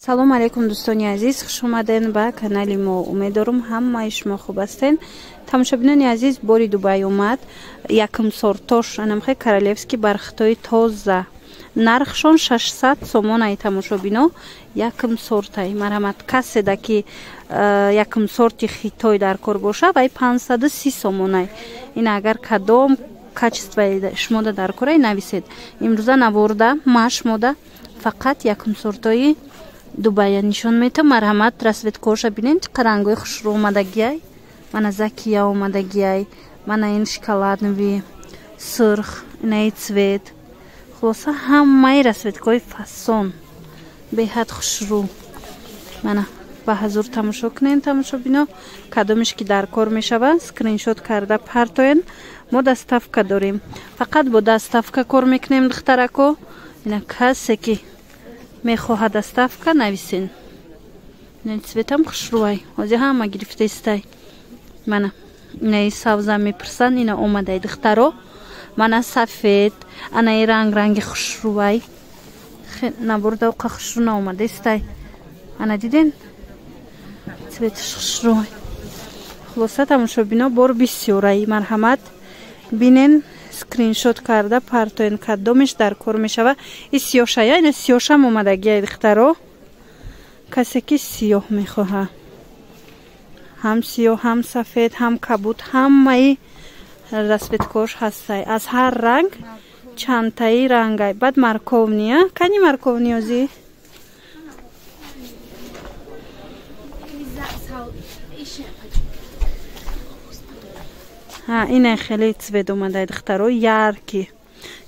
салом алейкум дӯстони азиз, хуш омаден ба канали мо. Умедворум ҳамаи шумо хуб ҳастен. Тамошобинони азиз, бори Дубай омад якм сортош анамхе королевский бархитои тоза. Нархшон 600 сомонаи тамошобино якм сортай. Марҳамат, каседа ки якм сорти хитой дар кор боша, вай 530 сомонай. Ин агар кадом качествои шумода дар кораи нависед. Имрӯза наворда ма шумода фақат якм сортои Дубая нишон метам. Марҳамат, расветкоша бинен чӣ рангои хушрӯ омадагиай. Мана закия омадагиай, мана ин шоколаднови сирх, инаи цвет. хулоса ҳамаи расветкои фасон беҳад хушрӯ. Мана ба ҳазур тамошо кунен тамошобино. Кадомиш ки дар кор мешава скриншот карда партоен. Мо доставка дорем. Фақат бо доставка кор мекунем духтарако. Ина касе ки мехоҳад доставка нависен. Ин цветам хушрӯай. ҳозир ҳама гирифтаистай. Мана инаи савза мепирсан, ина омадай духтаро. Мана сафед, анаи ранги хушрӯай. Наборда оқа хушрӯ наомадаистай. Ана диден? Цветаш хушрӯай. хулоса тамошобино бор бисёрай. Марҳамат, бинен скриншот карда партоен кадомиш дар кор мешава. И сиёшая, ина сиёшам омадагиай духтаро. касе ки сиёҳ мехоҳа, ҳам сиёҳ, ҳам сафед, ҳам кабуд, ҳамаи расветкош ҳастай. Аз ҳар ранг чандтаи рангай. Баъд марковния. Кани марковниёзи? Ина хеле цвет омадай духтаро, ярки.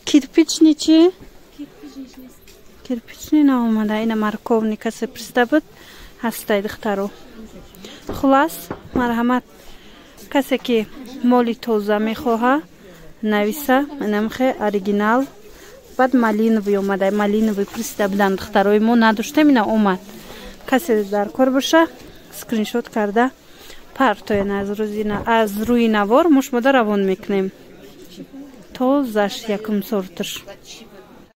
Кирпични чи? Кирпични наомадай. Ина марковни касе пристабад ҳастай духтаро. хулас, марҳамат, касе ки моли тоза мехоҳа нависа, намхе оригинал. баъд малинови омадай, малинови пристабдан духтарои мо надоштем, ина омад. касе дар кор боша скриншот карда партоен аз рӯи навор мо шумода равон мекунем. тозаш якм сорташ.